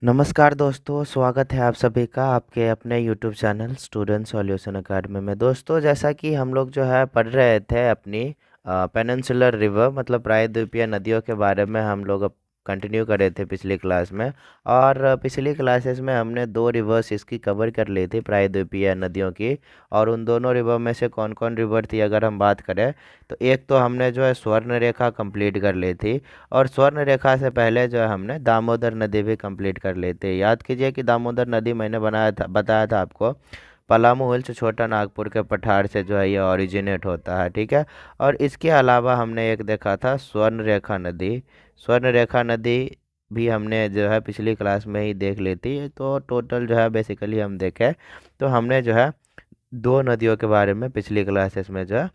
नमस्कार दोस्तों, स्वागत है आप सभी का आपके अपने YouTube channel student solution academy में। दोस्तों, जैसा कि हम लोग जो है पढ़ रहे थे अपनी पेनिनसुलर रिवर मतलब प्रायद्वीपीय नदियों के बारे में हम लोग कंटिन्यू कर रहे थे पिछली क्लास में। और पिछली क्लासेस में हमने दो रिवर्स इसकी कवर कर ली थी प्रायद्वीपीय नदियों की। और उन दोनों रिवर में से कौन कौन रिवर थी अगर हम बात करें तो एक तो हमने जो है स्वर्ण रेखा कंप्लीट कर ली थी। और स्वर्ण रेखा से पहले जो है हमने दामोदर नदी भी कंप्लीट कर ली थी। याद कीजिए कि दामोदर नदी मैंने बताया था आपको पलामू हिल्स छोटा नागपुर के पठार से जो है ये ओरिजिनेट होता है, ठीक है। और इसके अलावा हमने एक देखा था स्वर्ण रेखा नदी। स्वर्ण रेखा नदी भी हमने जो है पिछली क्लास में ही देख ली थी। तो टोटल जो है बेसिकली हम देखें तो हमने जो है दो नदियों के बारे में पिछली क्लासेस में जो है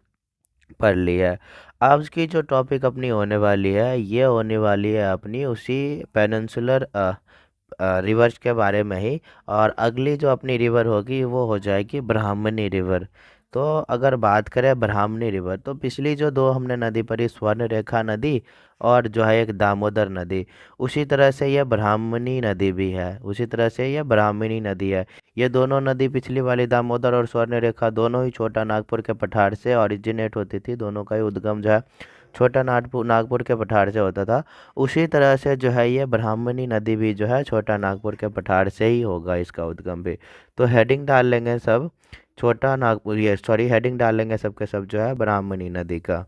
पढ़ ली है। आज की जो टॉपिक अपनी होने वाली है ये होने वाली है अपनी उसी पेनिनसुलर रिवर्स के बारे में ही। और अगली जो अपनी रिवर होगी वो हो जाएगी ब्राह्मणी रिवर। तो अगर बात करें ब्राह्मणी रिवर तो पिछली जो दो हमने नदी पढ़ी स्वर्ण रेखा नदी और जो है एक दामोदर नदी, उसी तरह से यह ब्राह्मणी नदी भी है, उसी तरह से यह ब्राह्मणी नदी है। ये दोनों नदी पिछली वाली दामोदर और स्वर्ण रेखा दोनों ही छोटा नागपुर के पठार से ओरिजिनेट होती थी। दोनों का ही उद्गम जो है छोटा नागपुर नागपुर के पठार से होता था। उसी तरह से जो है ये ब्राह्मणी नदी भी जो है छोटा नागपुर के पठार से ही होगा इसका उद्गम भी। तो हेडिंग डाल लेंगे सब छोटा नागपुर ये सॉरी हेडिंग डाल लेंगे सबके सब जो है ब्राह्मणी नदी का।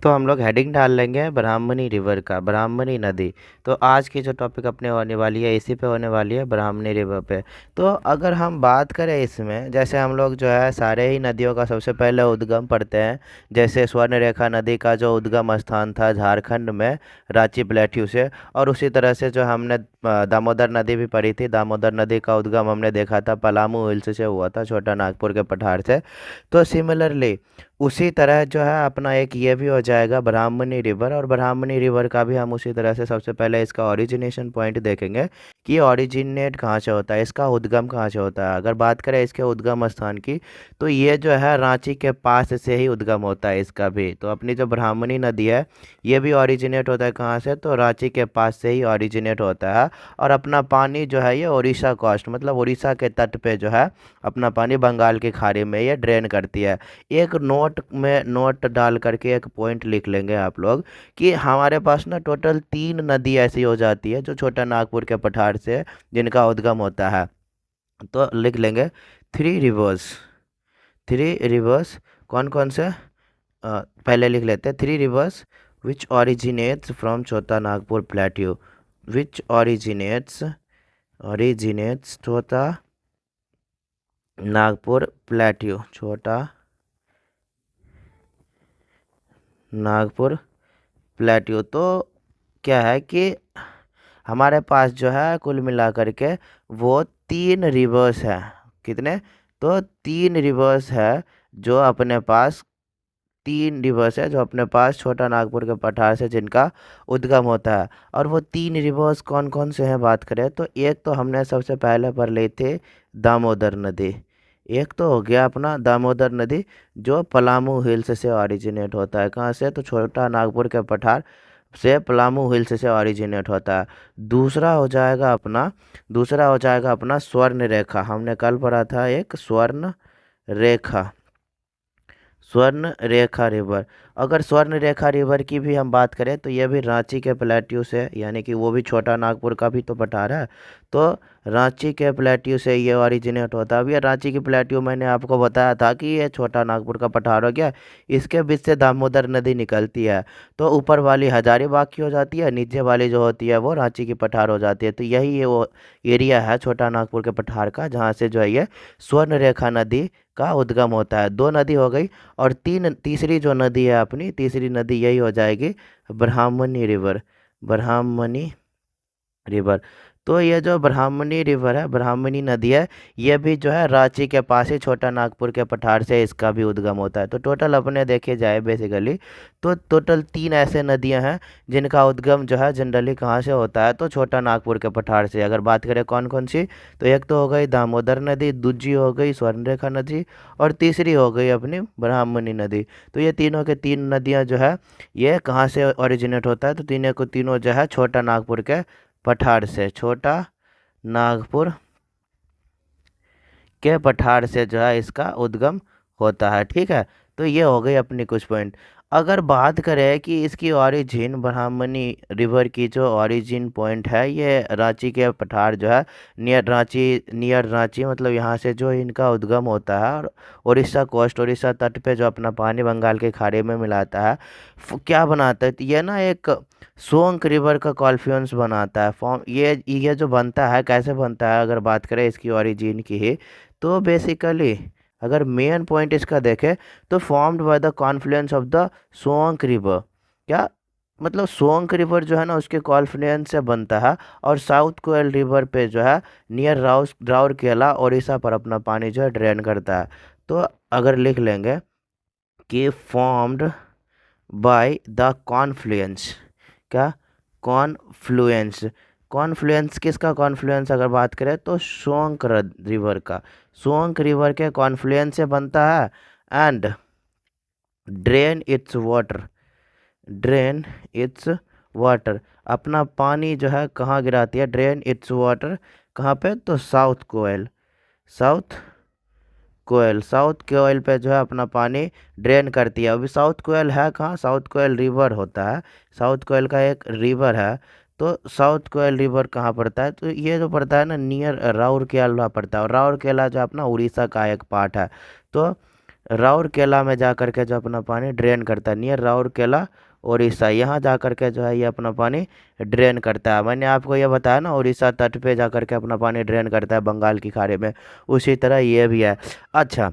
तो हम लोग हेडिंग डाल लेंगे ब्राह्मणी रिवर का, ब्राह्मणी नदी। तो आज की जो टॉपिक अपने होने वाली है इसी पे होने वाली है, ब्राह्मणी रिवर पे। तो अगर हम बात करें इसमें जैसे हम लोग जो है सारे ही नदियों का सबसे पहले उद्गम पढ़ते हैं। जैसे स्वर्ण रेखा नदी का जो उद्गम स्थान था झारखंड में रांची प्लेट्यू से। और उसी तरह से जो हमने दामोदर नदी भी पढ़ी थी, दामोदर नदी का उद्गम हमने देखा था पलामू हिल्स से हुआ था छोटा नागपुर के पठार से। तो सिमिलरली उसी तरह जो है अपना एक ये भी हो जाएगा ब्राह्मणी रिवर। और ब्राह्मणी रिवर का भी हम उसी तरह से सबसे पहले इसका ओरिजिनेशन पॉइंट देखेंगे कि ये ओरिजिनेट कहाँ से होता है, इसका उद्गम कहाँ से होता है। अगर बात करें इसके उद्गम स्थान की तो ये जो है रांची के पास से ही उद्गम होता है इसका भी। तो अपनी जो ब्राह्मणी नदी है ये भी ओरिजिनेट होता है कहाँ से, तो रांची के पास से ही ओरिजिनेट होता है। और अपना पानी जो है ये उड़ीसा कोस्ट मतलब उड़ीसा के तट पे जो है अपना पानी बंगाल की खाड़ी में ये ड्रेन करती है। एक नोट में नोट डाल करके एक पॉइंट लिख लेंगे आप लोग कि हमारे पास ना टोटल तीन नदी ऐसी हो जाती है जो छोटा नागपुर के पठार से जिनका उद्गम होता है। तो लिख लेंगे थ्री रिवर्स। थ्री रिवर्स कौन कौन से पहले लिख लेते हैं। Three reverse which originates from छोटा नागपुर प्लेट्यू, विच ओरिजिनेट्स छोटा नागपुर प्लेट्यू, छोटा नागपुर प्लेट्यू। तो क्या है कि हमारे पास जो है कुल मिलाकर के वो तीन रिवर्स है। कितने? तो तीन रिवर्स है जो अपने पास, तीन रिवर्स है जो अपने पास छोटा नागपुर के पठार से जिनका उद्गम होता है। और वो तीन रिवर्स कौन कौन से हैं बात करें तो एक तो हमने सबसे पहले पढ़ ली थी दामोदर नदी। एक तो हो गया अपना दामोदर नदी जो पलामू हिल्स से ओरिजिनेट होता है। कहाँ से? तो छोटा नागपुर के पठार से पलामू हिल्स से ओरिजिनेट होता है। दूसरा हो जाएगा अपना स्वर्ण रेखा। हमने कल पढ़ा था एक स्वर्ण रेखा, स्वर्ण रेखा रिवर। अगर स्वर्ण रेखा रिवर की भी हम बात करें तो यह भी रांची के प्लेट्यू से, यानी कि वो भी छोटा नागपुर का भी तो पठार है। तो रांची के प्लेट्यू से ये ओरिजिनेट होता है। अब ये रांची की प्लेट्यू मैंने आपको बताया था कि ये छोटा नागपुर का पठार हो गया। इसके बीच से दामोदर नदी निकलती है। तो ऊपर वाली हजारीबाग की हो जाती है, नीचे वाली जो होती है वो रांची की पठार हो जाती है। तो यही ये वो एरिया है छोटा नागपुर के पठार का जहाँ से जो है ये स्वर्ण रेखा नदी का उद्गम होता है। दो नदी हो गई। और तीसरी जो नदी है अपनी, तीसरी नदी यही हो जाएगी ब्राह्मणी रिवर, ब्राह्मणी रिवर। तो ये जो ब्राह्मणी रिवर है, ब्राह्मणी नदी है, ये भी जो है रांची के पास ही छोटा नागपुर के पठार से इसका भी उद्गम होता है। तो टोटल अपने देखे जाए बेसिकली तो टोटल 3 ऐसे नदियां हैं जिनका उद्गम जो है जनरली कहाँ से होता है, तो छोटा नागपुर के पठार से। अगर बात करें कौन कौन सी, तो एक तो हो गई दामोदर नदी, दूसरी हो गई स्वर्णरेखा नदी, और तीसरी हो गई अपनी ब्राह्मणी नदी। तो ये तीनों के तीन नदियाँ जो है ये कहाँ से ओरिजिनेट होता है, तो तीनों को तीनों जो है छोटा नागपुर के पठार से, छोटा नागपुर के पठार से जो है इसका उद्गम होता है। ठीक है, तो ये हो गई अपनी कुछ पॉइंट। अगर बात करें कि इसकी ओरिजिन, ब्राह्मणी रिवर की जो ओरिजिन पॉइंट है ये रांची के पठार जो है नियर रांची, मतलब यहाँ से जो इनका उद्गम होता है, और उड़ीसा कोस्ट, उड़ीसा तट पे जो अपना पानी बंगाल के खाड़ी में मिलाता है, क्या बनाता है, तो ये ना एक सोंक रिवर का कॉन्फ्लुएंस बनाता है। फॉर्म ये जो बनता है कैसे बनता है, अगर बात करें इसकी ओरिजिन की ही, तो बेसिकली अगर मेन पॉइंट इसका देखें तो formed by the confluence of the Sankh river. क्या मतलब सोंक रिवर जो है ना उसके कॉन्फ्लुएंस से बनता है, और साउथ कोयल रिवर पे जो है नियर राउरकेला उड़ीसा पर अपना पानी जो है ड्रेन करता है। तो अगर लिख लेंगे कि फॉर्म्ड बाय द कॉन्फ्लुएंस, क्या कॉन्फ्लुएंस, कॉन्फ्लुएंस किसका कॉन्फ्लुएंस, अगर बात करें तो सोंक रिवर का, सोंक रिवर के कॉन्फ्लुएंस से बनता है, and drain it's water, drain it's water, अपना पानी जो है कहाँ गिराती है, ड्रेन इट्स वाटर कहाँ पे, तो साउथ कोयल, साउथ कोयल, साउथ कोयल पे जो है अपना पानी ड्रेन करती है। अभी साउथ कोयल है कहाँ, साउथ कोयल रिवर होता है, साउथ कोयल का एक रिवर है। तो साउथ कोयल रिवर कहाँ पड़ता है, तो ये जो पड़ता है ना नियर राउरकेला पड़ता है, और राउरकेला जो अपना उड़ीसा का एक पार्ट है। तो राउरकेला में जा कर के जो अपना पानी ड्रेन करता है, नियर राउरकेला उड़ीसा, यहाँ जा कर के जो है ये अपना पानी ड्रेन करता है। मैंने आपको ये बताया ना उड़ीसा तट पे जा कर के अपना पानी ड्रेन करता है बंगाल की खाड़ी में, उसी तरह ये भी है। अच्छा,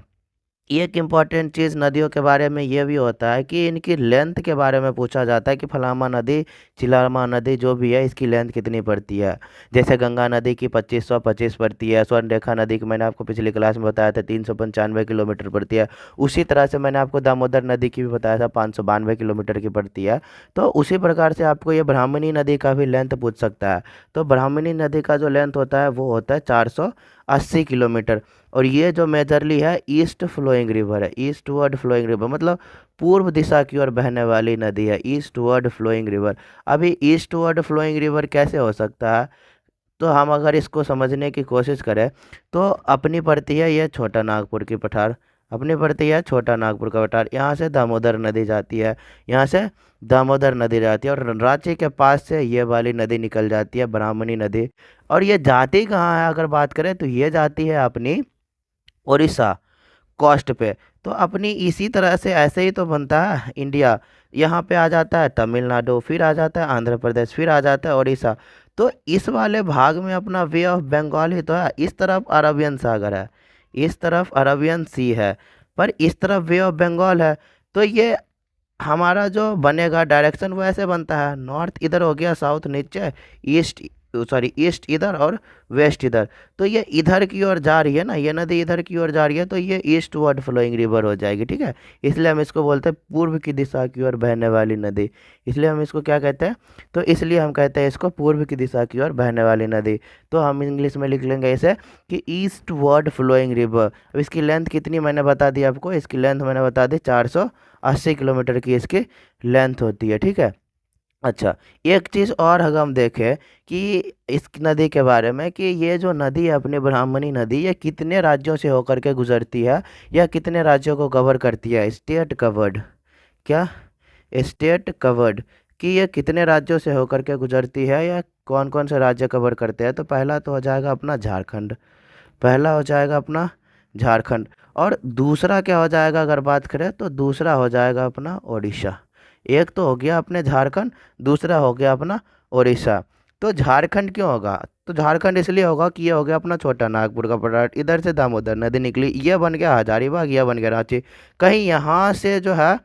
एक इम्पॉर्टेंट चीज़ नदियों के बारे में ये भी होता है कि इनकी लेंथ के बारे में पूछा जाता है कि फलामा नदी, चिलामा नदी जो भी है इसकी लेंथ कितनी पड़ती है। जैसे गंगा नदी की 2525 पड़ती है, स्वर्णरेखा नदी की मैंने आपको पिछली क्लास में बताया था 395 किलोमीटर पड़ती है। उसी तरह से मैंने आपको दामोदर नदी की भी बताया था 592 किलोमीटर की पड़ती है। तो उसी प्रकार से आपको ये ब्राह्मणी नदी का भी लेंथ पूछ सकता है। तो ब्राह्मणी नदी का जो लेंथ होता है वो होता है 480 किलोमीटर, और ये जो मेजरली है ईस्ट फ्लोइंग रिवर है, ईस्टवर्ड फ्लोइंग रिवर, मतलब पूर्व दिशा की ओर बहने वाली नदी है, ईस्टवर्ड फ्लोइंग रिवर। अभी ईस्टवर्ड फ्लोइंग रिवर कैसे हो सकता है, तो हम अगर इसको समझने की कोशिश करें तो अपनी पड़ती है ये छोटा नागपुर की पठार, अपनी पड़ती है छोटा नागपुर का पठार, यहाँ से दामोदर नदी जाती है, यहाँ से दामोदर नदी जाती है, और रांची के पास से ये वाली नदी निकल जाती है ब्राह्मणी नदी। और ये जाती कहाँ है, अगर बात करें तो ये जाती है अपनी उड़ीसा कोस्ट पे। तो अपनी इसी तरह से ऐसे ही तो बनता है इंडिया, यहाँ पे आ जाता है तमिलनाडु, फिर आ जाता है आंध्र प्रदेश, फिर आ जाता है उड़ीसा। तो इस वाले भाग में अपना वे ऑफ बंगाल ही तो है, इस तरफ अरबियन सागर है, इस तरफ अरबियन सी है, पर इस तरफ वे ऑफ बंगाल है। तो ये हमारा जो बनेगा डायरेक्शन वो ऐसे बनता है, नॉर्थ इधर हो गया, साउथ नीचे, ईस्ट सॉरी ईस्ट इधर और वेस्ट इधर। तो ये इधर की ओर जा रही है ना, ये नदी इधर की ओर जा रही है, तो ये ईस्ट वर्ड फ्लोइंग रिवर हो जाएगी। ठीक है, इसलिए हम इसको बोलते हैं पूर्व की दिशा की ओर बहने वाली नदी, इसलिए हम इसको क्या कहते हैं, तो इसलिए हम कहते हैं इसको पूर्व की दिशा की ओर बहने वाली नदी। तो हम इंग्लिश में लिख लेंगे इसे कि ईस्ट वर्ड फ्लोइंग रिवर। अब इसकी लेंथ कितनी मैंने बता दी आपको, इसकी लेंथ मैंने बता दी 480 किलोमीटर की इसकी लेंथ होती है। ठीक है, अच्छा, एक चीज़ और अगर हम देखें कि इस नदी के बारे में कि ये जो नदी है अपनी ब्राह्मणी नदी, ये कितने राज्यों से होकर के गुजरती है या कितने राज्यों को कवर करती है, स्टेट कवर्ड, क्या स्टेट कवर्ड, कि ये कितने राज्यों से होकर के गुजरती है या कौन कौन से राज्य कवर करते हैं। तो पहला तो हो जाएगा अपना झारखंड, पहला हो जाएगा अपना झारखंड, और दूसरा क्या हो जाएगा, अगर बात करें तो दूसरा हो जाएगा अपना उड़ीसा। एक तो हो गया अपने झारखंड, दूसरा हो गया अपना उड़ीसा। तो झारखंड क्यों होगा, तो झारखंड इसलिए होगा कि ये हो गया अपना छोटा नागपुर का पठार, इधर से दामोदर नदी निकली, ये बन गया हजारीबाग, ये बन गया रांची। कहीं यहाँ से जो है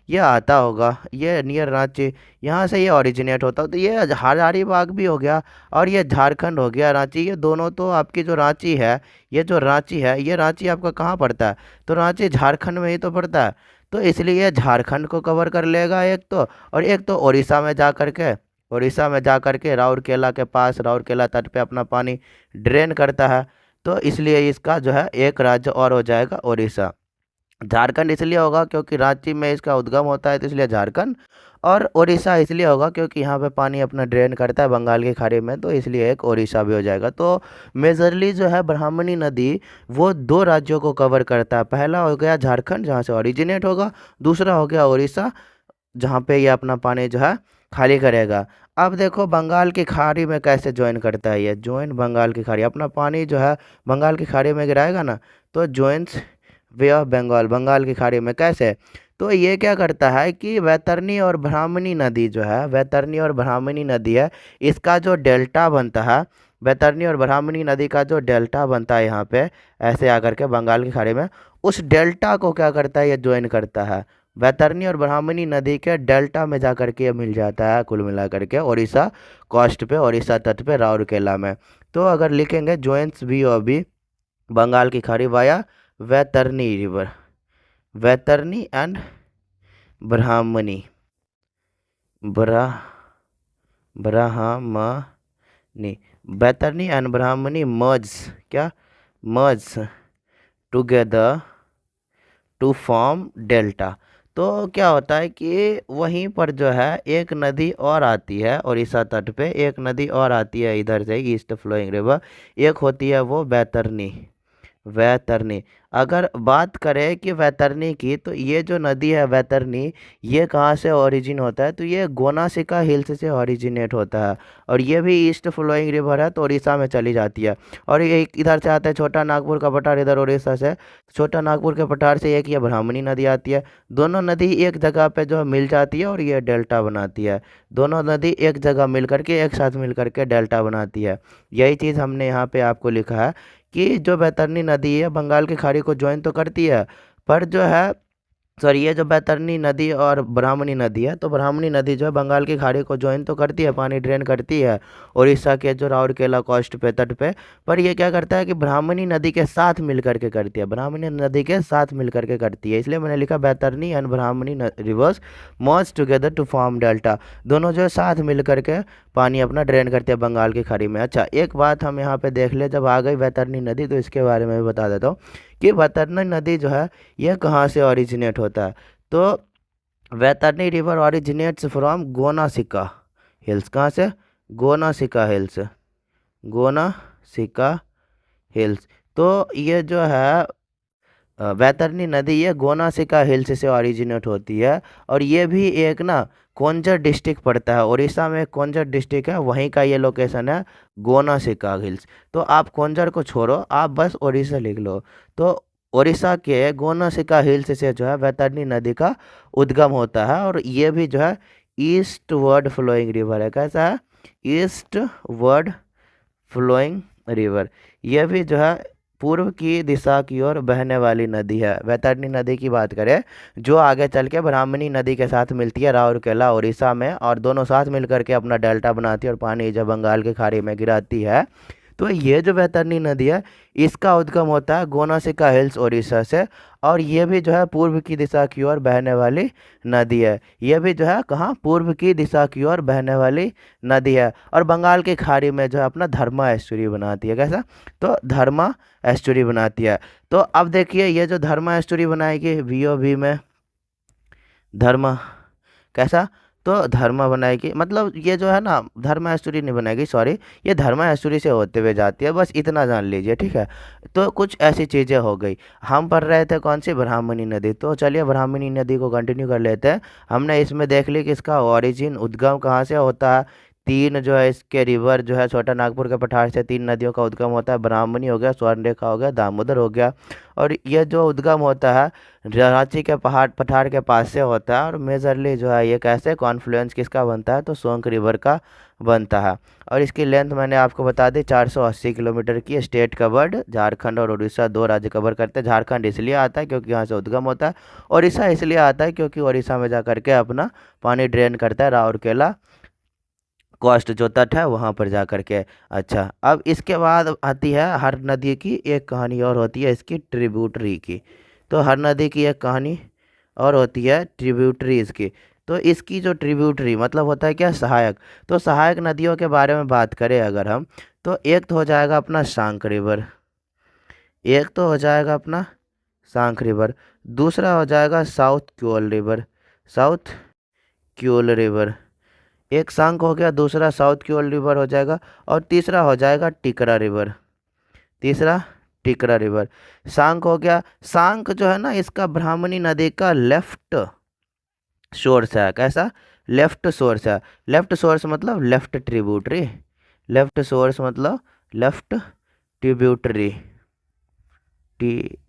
ये आता होगा, ये नियर रांची, यहाँ से ये ओरिजिनेट होता है। तो ये हजारीबाग भी हो गया और ये झारखंड हो गया रांची, ये दोनों तो आपकी जो रांची है, ये जो रांची है, ये रांची आपका कहाँ पड़ता है? तो रांची झारखंड में ही तो पड़ता है। तो इसलिए ये झारखंड को कवर कर लेगा एक तो, और एक तो उड़ीसा में जा करके राउरकेला के पास, राउरकेला तट पे अपना पानी ड्रेन करता है। तो इसलिए इसका जो है एक राज्य और हो जाएगा उड़ीसा। झारखंड इसलिए होगा क्योंकि रांची में इसका उद्गम होता है, तो इसलिए झारखंड। और उड़ीसा इसलिए होगा क्योंकि यहाँ पे पानी अपना ड्रेन करता है बंगाल की खाड़ी में, तो इसलिए एक उड़ीसा भी हो जाएगा। तो मेजरली जो है ब्राह्मणी नदी वो दो राज्यों को कवर करता है। पहला हो गया झारखंड जहाँ से ओरिजिनेट होगा, दूसरा हो गया उड़ीसा जहाँ पे ये अपना पानी जो है खाली करेगा। अब देखो बंगाल की खाड़ी में कैसे ज्वाइन करता है, ये ज्वाइन बंगाल की खाड़ी, अपना पानी जो है बंगाल की खाड़ी में गिराएगा ना, तो joins bay of Bengal, Bengal की खाड़ी में। कैसे? तो ये क्या करता है कि वैतरणी और ब्राह्मणी नदी जो है, वैतरणी और ब्राह्मणी नदी है, इसका जो डेल्टा बनता है, वैतरणी और ब्राह्मणी नदी का जो डेल्टा बनता है यहाँ पे ऐसे आकर के बंगाल की खाड़ी में, उस डेल्टा को क्या करता है, ये ज्वाइन करता है। वैतरणी और ब्राह्मणी नदी के डेल्टा में जा करके ये मिल जाता है कुल मिला करके उड़ीसा कोस्ट पे, उड़ीसा तट पे, राउरकेला में। तो अगर लिखेंगे joins V O B Bengal की खाड़ी via Baitarani river, Baitarani and Brahmani, ब्रा ब्राह्मणी, वैतरणी एंड ब्राह्मणी मर्ज, क्या merge together to form delta. तो क्या होता है कि वहीं पर जो है एक नदी और आती है उड़ीसा तट पे, एक नदी और आती है इधर से ईस्ट फ्लोइंग रिवर, एक होती है वो वैतरणी, वैतरणी। अगर बात करें कि वैतरणी की, तो ये जो नदी है वैतरणी, ये कहाँ से ओरिजिन होता है? तो ये गोनासिका हिल्स से ओरिजिनेट होता है, और ये भी ईस्ट फ्लोइंग रिवर है, तो उड़ीसा में चली जाती है। और ये इधर से आता है छोटा नागपुर का पठार, इधर उड़ीसा से छोटा नागपुर के पठार से एक ये ब्राह्मणी नदी आती है। दोनों नदी एक जगह पे जो मिल जाती है और ये डेल्टा बनाती है। दोनों नदी एक जगह मिल करके, एक साथ मिल करके डेल्टा बनाती है। यही चीज़ हमने यहाँ पे आपको लिखा है कि जो बैतरणी नदी है बंगाल की खाड़ी को ज्वाइन तो करती है, पर जो है सॉरी, ये जो बैतरणी नदी और ब्राह्मणी नदी है, तो ब्राह्मणी नदी जो है बंगाल की खाड़ी को ज्वाइन तो करती है, पानी ड्रेन करती है उड़ीसा के जो राउरकेला कोस्ट पे, तट पे। पर ये क्या करता है कि ब्राह्मणी नदी के साथ मिल करके करती है, ब्राह्मणी नदी के साथ मिल करके करती है, इसलिए मैंने लिखा Baitarani and Brahmani rivers merge together to form delta. दोनों जो है साथ मिल करके पानी अपना ड्रेन करते हैं बंगाल की खाड़ी में। अच्छा, एक बात हम यहाँ पे देख ले, जब आ गई बैतरणी नदी तो इसके बारे में भी बता देता हूँ कि बैतरणी नदी जो है ये कहाँ से ओरिजिनेट होता है। तो वैतरणी रिवर ओरिजिनेट्स फ्रॉम गोनासिका हिल्स। कहाँ से? गोनासिका हिल्स, गोनासिका हिल्स। तो ये जो है वैतरणी नदी ये गोनासिका हिल्स से ओरिजिनेट होती है, और ये भी एक ना कोंजर डिस्ट्रिक्ट पड़ता है, उड़ीसा में कोंजर डिस्ट्रिक्ट है, वहीं का ये लोकेशन है गोनासिका हिल्स। तो आप कोंजर को छोड़ो, आप बस उड़ीसा लिख लो। तो उड़ीसा के गोनासिका हिल्स से जो है वैतरणी नदी का उद्गम होता है, और ये भी जो है ईस्ट वर्ड फ्लोइंग रिवर है। कैसा है? Eastward flowing river. यह भी जो है पूर्व की दिशा की ओर बहने वाली नदी है। वैतरणी नदी की बात करें जो आगे चल के ब्राह्मणी नदी के साथ मिलती है राउरकेला उड़ीसा में, और दोनों साथ मिल करके अपना डेल्टा बनाती है और पानी जब बंगाल की खाड़ी में गिराती है। तो ये जो वैतरणी नदी है इसका उद्गम होता है गोनासिका हिल्स उड़ीसा से, और ये भी जो है पूर्व की दिशा की ओर बहने वाली नदी है। ये भी जो है कहाँ? पूर्व की दिशा की ओर बहने वाली नदी है, और बंगाल की खाड़ी में जो है अपना धर्मा एस्चुरी बनाती है। कैसा? तो धर्मा एस्चुरी बनाती है। तो अब देखिए ये जो धर्मा एस्चुरी बनाएगी वीओवी में, धर्मा कैसा? तो धर्मा बनाएगी, मतलब ये जो है ना धर्मा एस्चुरी नहीं बनाएगी, सॉरी, ये धर्मा एस्चुरी से होते हुए जाती है, बस इतना जान लीजिए, ठीक है। तो कुछ ऐसी चीज़ें हो गई। हम पढ़ रहे थे कौन सी? ब्राह्मणी नदी। तो चलिए ब्राह्मणी नदी को कंटिन्यू कर लेते हैं। हमने इसमें देख ली कि इसका ओरिजिन उद्गम कहाँ से होता है, तीन जो है इसके रिवर जो है, छोटा नागपुर के पठार से तीन नदियों का उद्गम होता है। ब्राह्मणी हो गया, स्वर्णरेखा हो गया, दामोदर हो गया। और ये जो उद्गम होता है रांची के पहाड़ पठार के पास से होता है। और मेजरली जो है ये कैसे कॉन्फ्लुएंस किसका बनता है, तो सोंग रिवर का बनता है। और इसकी लेंथ मैंने आपको बता दी 480 किलोमीटर की। स्टेट कवर्ड, झारखंड और उड़ीसा दो राज्य कवर करते हैं। झारखंड इसलिए आता है क्योंकि यहाँ से उद्गम होता है। उड़ीसा इसलिए आता है क्योंकि उड़ीसा में जा करके अपना पानी ड्रेन करता है राउरकेला कोस्ट जो तट है वहाँ पर जा कर के। अच्छा, अब इसके बाद आती है हर नदी की एक कहानी और होती है इसकी ट्रिब्यूटरी की। तो हर नदी की एक कहानी और होती है ट्रिब्यूटरी इसकी। तो इसकी जो ट्रिब्यूटरी मतलब होता है क्या, सहायक। तो सहायक नदियों के बारे में बात करें अगर हम, तो एक तो हो जाएगा अपना सांक रिवर, एक तो हो जाएगा अपना सांक रिवर। दूसरा हो जाएगा south Köln river, south Köln river. एक सांक हो गया, दूसरा साउथ क्योल रिवर हो जाएगा। और तीसरा हो जाएगा टिकरा रिवर, तीसरा टिकरा रिवर। सांक हो गया, सांक जो है ना इसका ब्राह्मणी नदी का लेफ्ट सोर्स है। कैसा, लेफ्ट सोर्स है। लेफ्ट सोर्स मतलब लेफ्ट ट्रिब्यूटरी, लेफ्ट सोर्स मतलब left tributary, T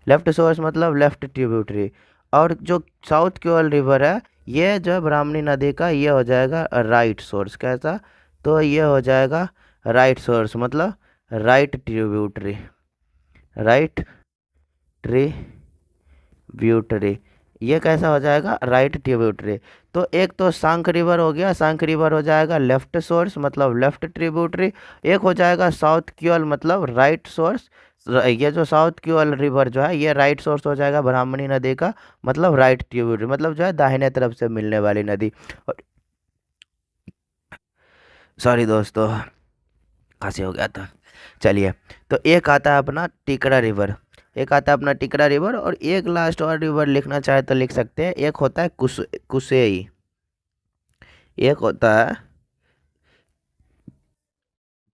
left source मतलब लेफ्ट ट्रिब्यूटरी। और जो साउथ क्योल रिवर है ये जो है ब्राह्मणी नदी का, ये हो जाएगा राइट सोर्स। कैसा, तो ये हो जाएगा राइट सोर्स मतलब राइट ट्रिब्यूटरी, राइट ट्रिब्यूटरी। ये कैसा हो जाएगा, राइट ट्रिब्यूटरी। तो एक तो सांक रिवर हो गया, सांक रिवर हो जाएगा लेफ्ट सोर्स मतलब लेफ्ट ट्रिब्यूटरी। एक हो जाएगा साउथ क्योल मतलब राइट सोर्स। ये जो साउथ क्योल रिवर जो है ये राइट सोर्स हो जाएगा ब्राह्मणी नदी का, मतलब राइट ट्रिब्यूटरी मतलब जो है दाहिने तरफ से मिलने वाली नदी। और सॉरी दोस्तों, खांसी हो गया था। चलिए, तो एक आता है अपना टिकरा रिवर, एक आता है अपना टिकरा रिवर। और एक लास्ट और रिवर लिखना चाहे तो लिख सकते हैं। एक होता है कुसेई, एक होता है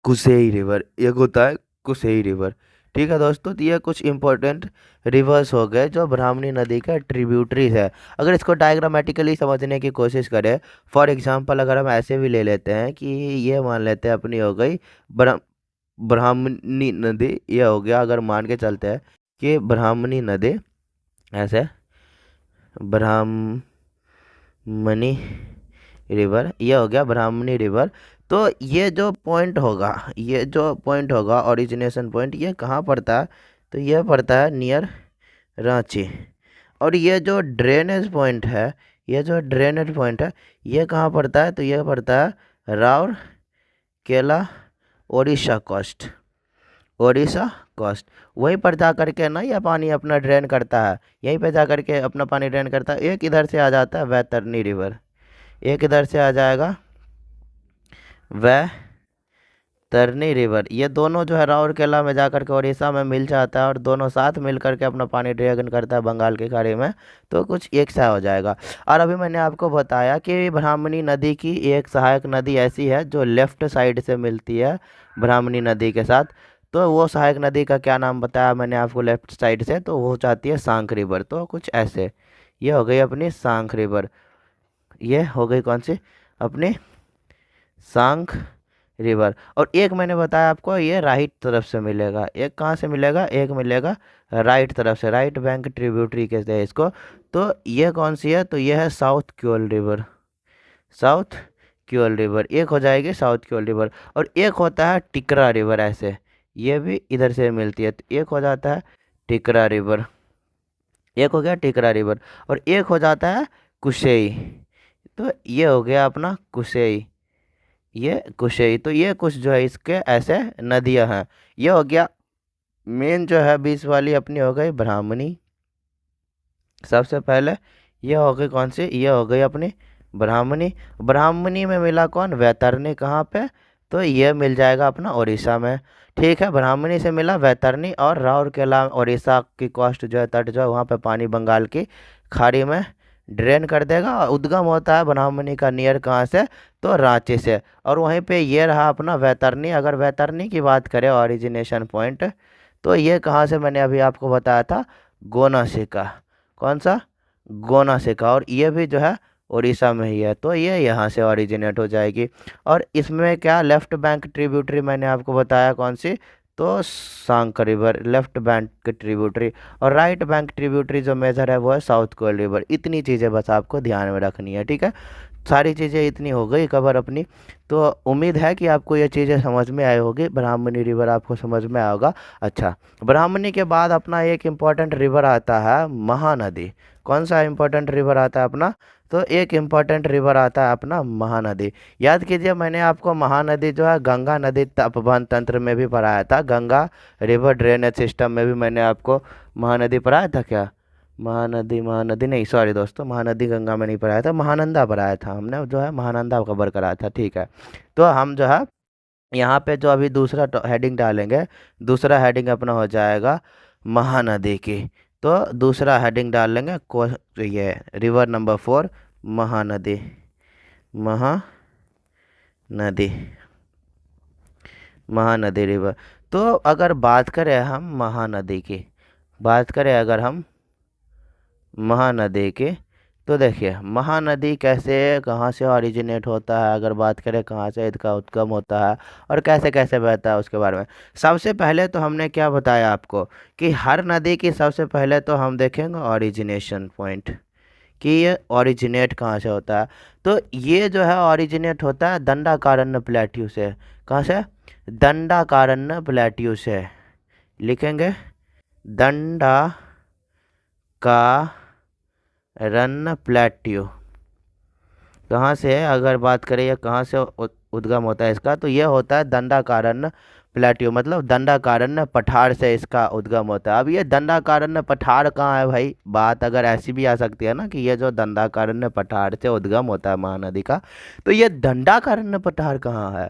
कुसेई रिवर, एक होता है कुसेई रिवर। ठीक है दोस्तों, तो ये कुछ इंपॉर्टेंट रिवर्स हो गए जो ब्राह्मणी नदी का ट्रिब्यूटरीज है। अगर इसको डायग्रामेटिकली समझने की कोशिश करें, फॉर एग्जांपल अगर हम ऐसे भी ले लेते हैं कि ये मान लेते हैं अपनी हो गई ब्राह्मणी नदी, ये हो गया। अगर मान के चलते हैं कि ब्राह्मणी नदी ऐसे, ब्राह्मणी रिवर, ये हो गया ब्राह्मणी रिवर। तो ये जो पॉइंट होगा, ये जो पॉइंट होगा ओरिजिनेशन पॉइंट, ये कहाँ पड़ता है, तो ये पड़ता है नियर रांची। और ये जो ड्रेनेज पॉइंट है, ये जो ड्रेनेज पॉइंट है ये कहाँ पड़ता है, तो ये पड़ता है राउरकेला ओडिशा कोस्ट, ओडिशा कोस्ट। वहीं पर जा करके ना ये पानी अपना ड्रेन करता है, यहीं पे जा करके अपना पानी ड्रेन करता है। एक इधर से आ जाता है वैतरनी रिवर, एक इधर से आ जाएगा वैतरनी रिवर। ये दोनों जो है राउरकेला में जाकर के उड़ीसा में मिल जाता है और दोनों साथ मिल करके अपना पानी ड्रेगन करता है बंगाल की खाड़ी में। तो कुछ एक सा हो जाएगा। और अभी मैंने आपको बताया कि ब्राह्मणी नदी की एक सहायक नदी ऐसी है जो लेफ्ट साइड से मिलती है ब्राह्मणी नदी के साथ। तो वो सहायक नदी का क्या नाम बताया मैंने आपको लेफ्ट साइड से, तो वो जाती है सांक रिवर। तो कुछ ऐसे, ये हो गई अपनी सांक रिवर, ये हो गई कौन सी, अपनी सांक रिवर। और एक मैंने बताया आपको ये राइट तरफ से मिलेगा, एक कहाँ से मिलेगा, एक मिलेगा राइट तरफ से, राइट बैंक ट्रिब्यूटरी कहते हैं इसको। तो ये कौन सी है, तो ये है south Köln river, south Köln river एक हो जाएगी साउथ क्योल रिवर। और एक होता है टिकरा रिवर, ऐसे ये भी इधर से मिलती है। तो एक हो जाता है टिकरा रिवर, एक हो गया टिकरा रिवर। और एक हो जाता है कुशेई, तो ये हो गया अपना कुशेई, ये कुशेई। तो ये कुछ जो है इसके ऐसे नदियां हैं। ये हो गया मेन जो है बीच वाली अपनी हो गई ब्राह्मणी। सबसे पहले ये हो गई कौन सी, ये हो गई अपनी ब्राह्मणी। ब्राह्मणी में मिला कौन, वैतरणी। कहाँ पे, तो ये मिल जाएगा अपना उड़ीसा में। ठीक है, ब्राह्मणी से मिला वैतरणी और राउरकेला उड़ीसा की कोस्ट जो है, तट जो है वहाँ पे पानी बंगाल की खाड़ी में ड्रेन कर देगा। और उद्गम होता है ब्राह्मणी का नियर कहाँ से, तो रांची से। और वहीं पे ये रहा अपना वैतरणी। अगर वैतरणी की बात करें ओरिजिनेशन पॉइंट, तो ये कहाँ से मैंने अभी आपको बताया था, गोनासिका। कौन सा, गोनासिका। और ये भी जो है उड़ीसा में ही है, तो ये यहाँ से ओरिजिनेट हो जाएगी। और इसमें क्या लेफ्ट बैंक ट्रिब्यूटरी मैंने आपको बताया कौन सी, तो सांक रिवर लेफ्ट बैंक ट्रिब्यूटरी, और राइट बैंक ट्रिब्यूटरी जो मेजर है वो है साउथ कोयल रिवर। इतनी चीज़ें बस आपको ध्यान में रखनी है, ठीक है। सारी चीज़ें इतनी हो गई कवर अपनी। तो उम्मीद है कि आपको ये चीज़ें समझ में आई होगी, ब्राह्मणी रिवर आपको समझ में आया होगा। अच्छा, ब्राह्मणी के बाद अपना एक इम्पॉर्टेंट रिवर आता है महानदी। कौन सा इम्पोर्टेंट रिवर आता है अपना, तो एक इम्पॉर्टेंट रिवर आता है अपना महानदी। याद कीजिए, मैंने आपको महानदी जो है गंगा नदी तपबंध तंत्र में भी पढ़ाया था, गंगा रिवर ड्रेनेज सिस्टम में भी मैंने आपको महानदी पढ़ाया था क्या, महानदी महानदी नहीं, सॉरी दोस्तों, महानदी गंगा में नहीं पढ़ाया था, महानंदा पढ़ाया था हमने, जो है महानंदा कवर कराया था, ठीक है। तो हम जो है यहाँ पे जो अभी दूसरा हेडिंग डालेंगे, दूसरा हेडिंग अपना हो जाएगा महानदी की। तो दूसरा हेडिंग डाल लेंगे ये river number 4 Mahanadi, Mahanadi, Mahanadi river. तो अगर बात करें हम महानदी की, बात करें अगर हम महानदी की, तो देखिए महानदी कैसे कहाँ से ओरिजिनेट होता है, अगर बात करें कहाँ से इसका उद्गम होता है और कैसे कैसे बहता है उसके बारे में। सबसे पहले तो हमने क्या बताया आपको कि हर नदी की सबसे पहले तो हम देखेंगे ओरिजिनेशन पॉइंट, कि ये ओरिजिनेट कहाँ से होता है। तो ये जो है ओरिजिनेट होता है दंडाकारण्य प्लेट्यू से। कहाँ से, दंडाकारण्य प्लेट्यू से, लिखेंगे दंडा का रन प्लेट्यू। कहाँ से है, अगर बात करें ये कहाँ से उद्गम होता है इसका, तो ये होता है दंडाकारण्य प्लेट्यू, मतलब दंडाकारण्य पठार से इसका उद्गम होता है। अब ये दंडाकारण्य पठार कहाँ है भाई, बात अगर ऐसी भी आ सकती है ना कि ये जो दंडाकारण्य पठार से उद्गम होता है महानदी का, तो ये दंडाकारण्य पठार कहाँ है,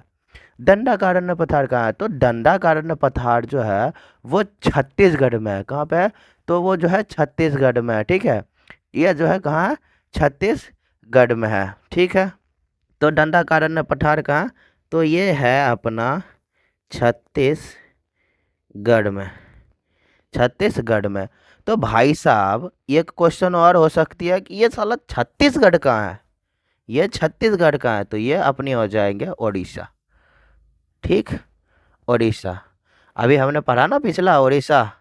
दंडाकारण्य पठार कहाँ है, तो दंडाकारण्य पठार जो है वो छत्तीसगढ़ में है। कहाँ पे है, तो वो जो है छत्तीसगढ़ में है, ठीक है। ये जो है कहाँ है, छत्तीसगढ़ में है, ठीक है। तो दंडाकारण्य पठार कहाँ, तो ये है अपना छत्तीसगढ़ में, छत्तीसगढ़ में। तो भाई साहब एक क्वेश्चन और हो सकती है कि ये साला छत्तीसगढ़ कहाँ है, ये छत्तीसगढ़ कहाँ है, तो ये अपनी हो जाएंगे उड़ीसा, ठीक, उड़ीसा। अभी हमने पढ़ा ना पिछला उड़ीसा,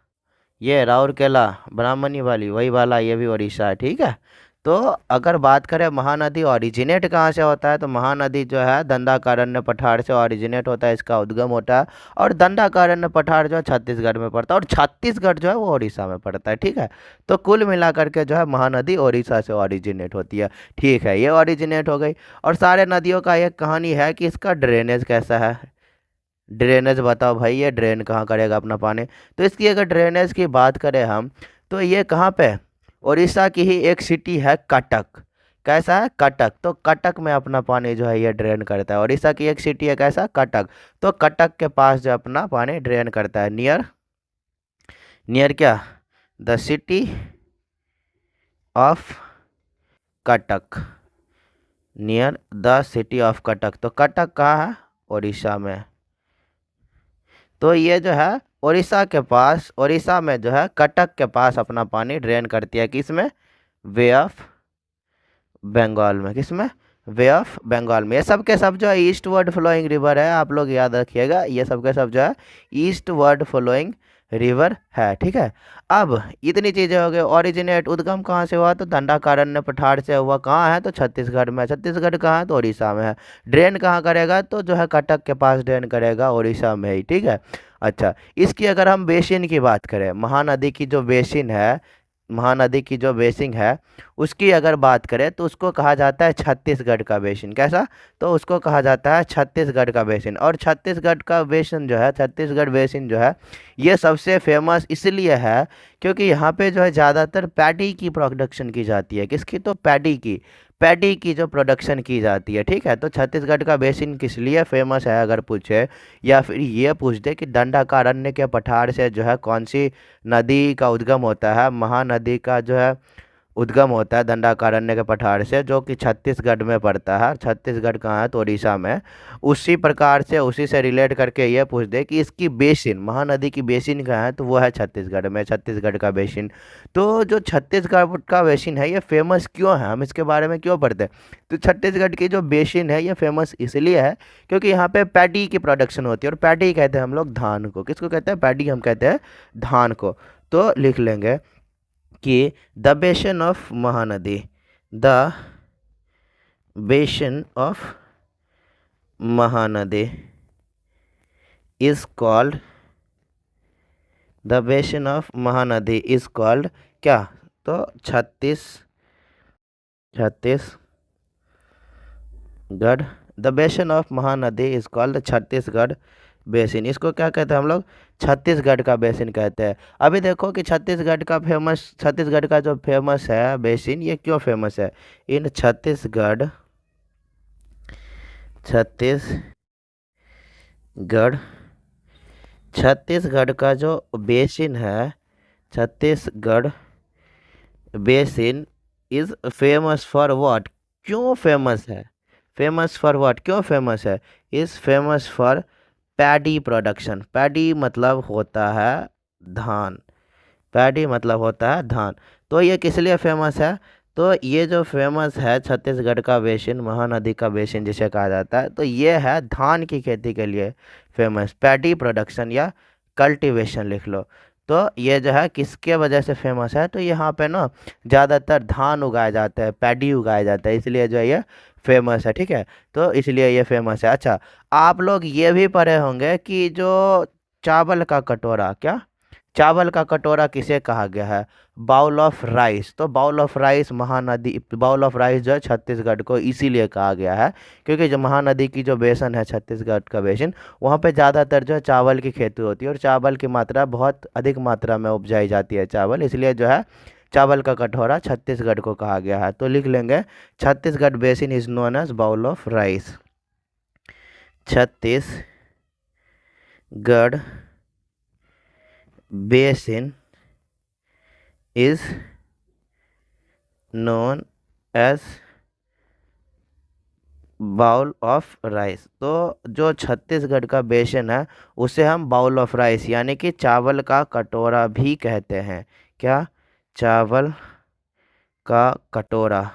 ये राउरकेला ब्राह्मणी वाली वही वाला, ये भी उड़ीसा है, ठीक है। तो अगर बात करें महानदी ओरिजिनेट कहाँ से होता है, तो महानदी जो है दंडाकारण्य पठार से ओरिजिनेट होता है, इसका उद्गम होता है। और दंडाकारण्य पठार जो है छत्तीसगढ़ में पड़ता है, और छत्तीसगढ़ जो है वो उड़ीसा में पड़ता है, ठीक है। तो कुल मिलाकर के जो है महानदी उड़ीसा से ओरिजिनेट होती है, ठीक है, ये ओरिजिनेट हो गई। और सारे नदियों का एक कहानी है कि इसका ड्रेनेज कैसा है, ड्रेनेज बताओ भाई, ये ड्रेन कहाँ करेगा अपना पानी। तो इसकी अगर ड्रेनेज की बात करें हम, तो ये कहाँ पे, उड़ीसा की ही एक सिटी है कटक। कैसा है, कटक, तो कटक में अपना पानी जो है ये ड्रेन करता है। उड़ीसा की एक सिटी है कैसा, कटक, तो कटक के पास जो अपना पानी ड्रेन करता है, नियर, नियर क्या, the city of Cuttack, near the city of Cuttack. तो कटक कहाँ है, उड़ीसा में। तो ये जो है उड़ीसा के पास, उड़ीसा में जो है कटक के पास अपना पानी ड्रेन करती है, किसमें, वे ऑफ बंगाल में, किसमें, वे ऑफ बंगाल में। ये सब के सब जो है ईस्ट वर्ड फ्लोइंग रिवर है, आप लोग याद रखिएगा, ये सब के सब जो है ईस्ट वर्ड फ्लोइंग रिवर है, ठीक है। अब इतनी चीज़ें हो गई, ओरिजिनेट उद्गम कहाँ से हुआ, तो दंडाकारण्य पठार से हुआ, कहाँ है, तो छत्तीसगढ़ में, छत्तीसगढ़ कहाँ है, तो उड़ीसा में है। ड्रेन कहाँ करेगा, तो जो है कटक के पास ड्रेन करेगा, उड़ीसा में ही, ठीक है। अच्छा, इसकी अगर हम बेसिन की बात करें, महानदी की जो बेसिन है, महानदी की जो बेसिन है उसकी अगर बात करें, तो उसको कहा जाता है छत्तीसगढ़ का बेसिन। कैसा, तो उसको कहा जाता है छत्तीसगढ़ का बेसिन। और छत्तीसगढ़ का बेसिन जो है, छत्तीसगढ़ बेसिन जो है ये सबसे फेमस इसलिए है क्योंकि यहाँ पे जो है ज़्यादातर पैडी की प्रोडक्शन की जाती है। किसकी, तो पैडी की, पैडी की जो प्रोडक्शन की जाती है, ठीक है। तो छत्तीसगढ़ का बेसिन किस लिए फेमस है अगर पूछे, या फिर ये पूछ दे कि दंडाकारण्य के पठार से जो है कौन सी नदी का उद्गम होता है, महानदी का जो है उद्गम होता है दंडाकारण्य के पठार से, जो कि छत्तीसगढ़ में पड़ता है। छत्तीसगढ़ कहाँ है? तो उड़ीसा में। उसी प्रकार से उसी से रिलेट करके ये पूछ दे कि इसकी बेसिन, महानदी की बेसिन कहाँ है? तो वो है छत्तीसगढ़ में, छत्तीसगढ़ का बेसिन। तो जो छत्तीसगढ़ का बेसिन है ये फेमस क्यों है, हम इसके बारे में क्यों पढ़ते हैं? तो छत्तीसगढ़ की जो बेसिन है ये फेमस इसलिए है क्योंकि यहाँ पे पैडी की प्रोडक्शन होती है, और पैडी कहते हैं हम लोग धान को। किसको कहते हैं? पैडी हम कहते हैं धान को। तो लिख लेंगे कि the basin of Mahanadi, the basin of Mahanadi is called, the basin of Mahanadi is called क्या? तो Chhattisgarh, the basin of Mahanadi is called Chhattisgarh basin. इसको क्या कहते हैं हम लोग? छत्तीसगढ़ का बेसिन कहते हैं। अभी देखो कि छत्तीसगढ़ का जो फेमस है बेसिन, ये क्यों फेमस है? इन छत्तीसगढ़ का जो बेसिन है, Chhattisgarh basin is famous for what? क्यों फेमस है? Famous for what? क्यों फेमस है? Is famous for paddy production. Paddy मतलब होता है धान, पैडी मतलब होता है धान। तो ये किस लिए फेमस है? तो ये जो फेमस है छत्तीसगढ़ का बेसिन, महानदी का बेसिन जिसे कहा जाता है, तो ये है धान की खेती के लिए फेमस। पैडी प्रोडक्शन या कल्टीवेशन लिख लो। तो ये जो है किसके वजह से फेमस है? तो यहाँ पे ना ज़्यादातर धान उगाए जाते हैं, पैडी उगाए जाते हैं, इसलिए जो है ये फेमस है। ठीक है, तो इसलिए ये फेमस है। अच्छा, आप लोग ये भी पढ़े होंगे कि जो चावल का कटोरा, क्या चावल का कटोरा किसे कहा गया है? Bowl of rice. तो bowl of rice Mahanadi, bowl of rice जो है छत्तीसगढ़ को इसीलिए कहा गया है क्योंकि जो महानदी की जो बेसन है, छत्तीसगढ़ का बेसिन, वहाँ पे ज़्यादातर जो है चावल की खेती होती है, और चावल की मात्रा बहुत अधिक मात्रा में उपजाई जाती है चावल, इसलिए जो है चावल का कटोरा छत्तीसगढ़ को कहा गया है। तो लिख लेंगे Chhattisgarh basin is known as bowl of rice. Chhattisgarh basin is known as bowl of rice. तो जो छत्तीसगढ़ का बेसिन है उसे हम बाउल ऑफ राइस यानी कि चावल का कटोरा भी कहते हैं। क्या? चावल का कटोरा।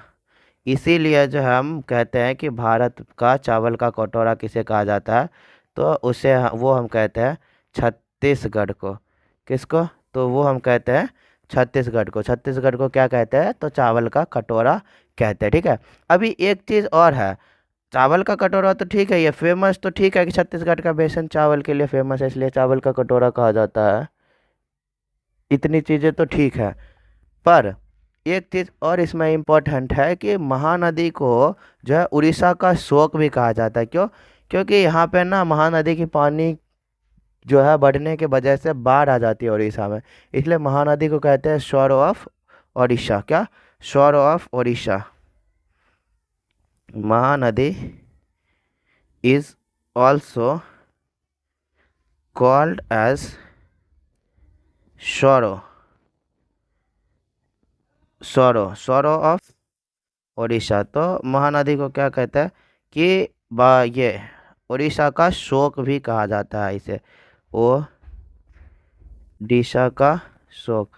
इसीलिए जो हम कहते हैं कि भारत का चावल का कटोरा किसे कहा जाता है? तो उसे वो हम कहते हैं छत्तीसगढ़ को। किसको? तो वो हम कहते हैं छत्तीसगढ़ को। छत्तीसगढ़ को क्या कहते हैं? तो चावल का कटोरा कहते हैं। ठीक है, अभी एक चीज़ और है, चावल का कटोरा तो ठीक है, ये फेमस तो ठीक है कि छत्तीसगढ़ का बेसन चावल के लिए फेमस है, इसलिए चावल का कटोरा कहा जाता है। इतनी चीज़ें तो ठीक है, पर एक चीज़ और इसमें इम्पोर्टेंट है कि महानदी को जो है उड़ीसा का शोक भी कहा जाता है। क्यों? क्योंकि यहाँ पे ना महानदी की पानी जो है बढ़ने के वजह से बाढ़ आ जाती है उड़ीसा में, इसलिए महानदी को कहते हैं शोर ऑफ ओडिशा। क्या? Shore of Odisha. Mahanadi is also called as sorrow, sorrow of Odisha. तो महानदी को क्या कहते हैं कि ये उड़ीसा का शोक भी कहा जाता है इसे, ओडिशा का शोक।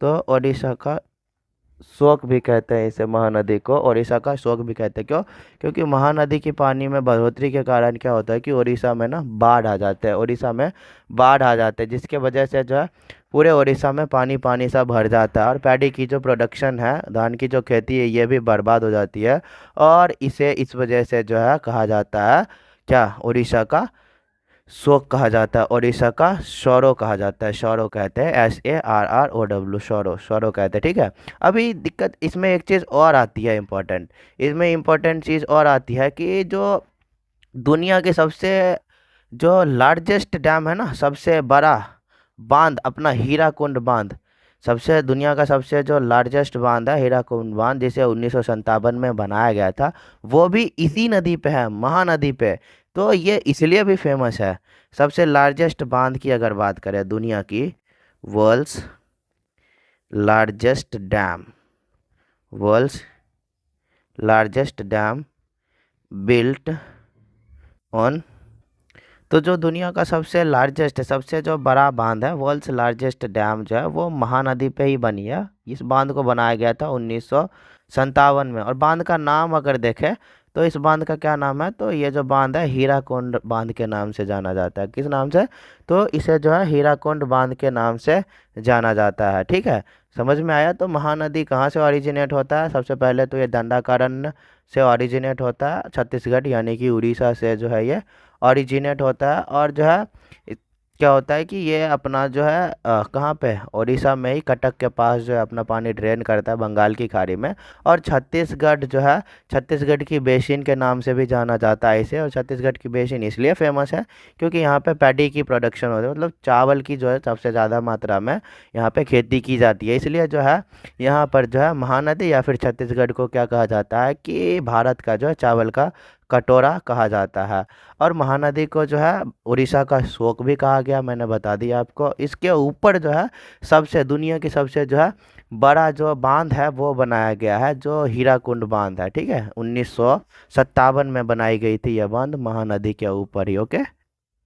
तो ओडिशा का शोक भी कहते हैं इसे, महानदी को उड़ीसा का शोक भी कहते हैं। क्यों? क्योंकि महानदी की पानी में बढ़ोतरी के कारण क्या होता है कि उड़ीसा में ना बाढ़ आ जाते हैं, उड़ीसा में बाढ़ आ जाते हैं, जिसके वजह से जो है पूरे उड़ीसा में पानी पानी सा भर जाता है, और पैडी की जो प्रोडक्शन है, धान की जो खेती है, ये भी बर्बाद हो जाती है, और इसे इस वजह से जो है कहा जाता है क्या? उड़ीसा का शोक कहा जाता है, उड़ीसा का शोरो कहा जाता है। शोरो कहते हैं, SARROW, शोरो, शोरो कहते हैं। ठीक है, अभी दिक्कत इसमें एक चीज़ और आती है इम्पोर्टेंट, इसमें इम्पोर्टेंट चीज़ और आती है कि जो दुनिया के सबसे जो लार्जेस्ट डैम है ना, सबसे बड़ा बांध अपना हीराकुंड बांध, सबसे दुनिया का सबसे जो लार्जेस्ट बांध है हीराकुंड बांध, जिसे 1957 में बनाया गया था, वो भी इसी नदी पे है, महानदी पे। तो ये इसलिए भी फेमस है। सबसे लार्जेस्ट बांध की अगर बात करें दुनिया की, world's largest dam, world's largest dam built on. तो जो दुनिया का सबसे लार्जेस्ट है, सबसे जो बड़ा बांध है, वर्ल्ड्स लार्जेस्ट डैम जो है वो महानदी पे ही बनी है। इस बांध को बनाया गया था 1957 में। और बांध का नाम अगर देखें तो इस बांध का क्या नाम है, तो ये जो बांध है हीराकुंड बांध के नाम से जाना जाता है। किस नाम से, तो इसे जो है हीराकुंड बांध के नाम से जाना जाता है। ठीक है, समझ में आया। तो महानदी कहाँ से ओरिजिनेट होता है, सबसे पहले तो ये दंडाकारण्य से ओरिजिनेट होता है, छत्तीसगढ़ यानी कि उड़ीसा से जो है ये ओरिजिनेट होता है। और जो है क्या होता है कि ये अपना जो है कहाँ पे, उड़ीसा में ही कटक के पास जो है अपना पानी ड्रेन करता है बंगाल की खाड़ी में। और छत्तीसगढ़ जो है, छत्तीसगढ़ की बेसिन के नाम से भी जाना जाता है इसे। और छत्तीसगढ़ की बेसिन इसलिए फेमस है क्योंकि यहाँ पे पैडी की प्रोडक्शन होती है, मतलब चावल की जो है सबसे ज़्यादा मात्रा में यहाँ पे खेती की जाती है। इसलिए जो है यहाँ पर जो है महानदी या फिर छत्तीसगढ़ को क्या कहा जाता है कि भारत का जो है चावल का कटोरा कहा जाता है। और महानदी को जो है उड़ीसा का शोक भी कहा गया, मैंने बता दिया आपको। इसके ऊपर जो है सबसे दुनिया की सबसे जो है बड़ा जो बांध है वो बनाया गया है, जो हीराकुंड बांध है। ठीक है, 1957 में बनाई गई थी यह बांध महानदी के ऊपर ही। ओके,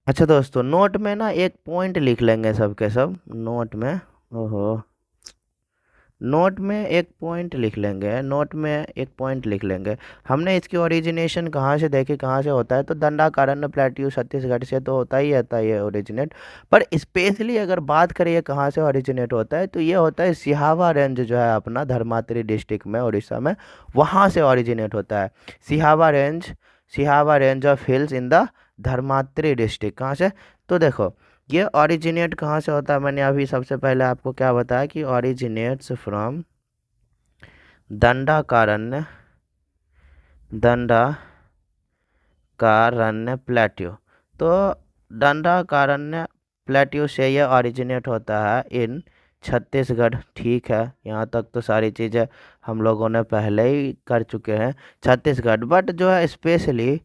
अच्छा दोस्तों, नोट में ना एक पॉइंट लिख लेंगे सबके सब नोट में। ओहो, नोट में एक पॉइंट लिख लेंगे, नोट में एक पॉइंट लिख लेंगे। हमने इसकी ओरिजिनेशन कहाँ से देखी, कहाँ से होता है, तो दंडाकारण्य प्लेट्यू छत्तीसगढ़ से तो होता ही रहता है ये ओरिजिनेट। पर स्पेशली अगर बात करें ये कहाँ से ओरिजिनेट होता है, तो ये होता है सिहावा रेंज जो है अपना धर्मात्री डिस्ट्रिक्ट में उड़ीसा में, वहाँ से ओरिजिनेट होता है। Sihawa range of hills in the Dhamtari district. कहाँ से, तो देखो ये ओरिजिनेट कहाँ से होता है, मैंने अभी सबसे पहले आपको क्या बताया कि ओरिजिनेट्स फ्रॉम दंडाकारण्य प्लेट्यू। तो दंडाकारण्य प्लेट्यू से ये ओरिजिनेट होता है इन छत्तीसगढ़। ठीक है, यहाँ तक तो सारी चीज़ें हम लोगों ने पहले ही कर चुके हैं, छत्तीसगढ़। बट जो है स्पेशली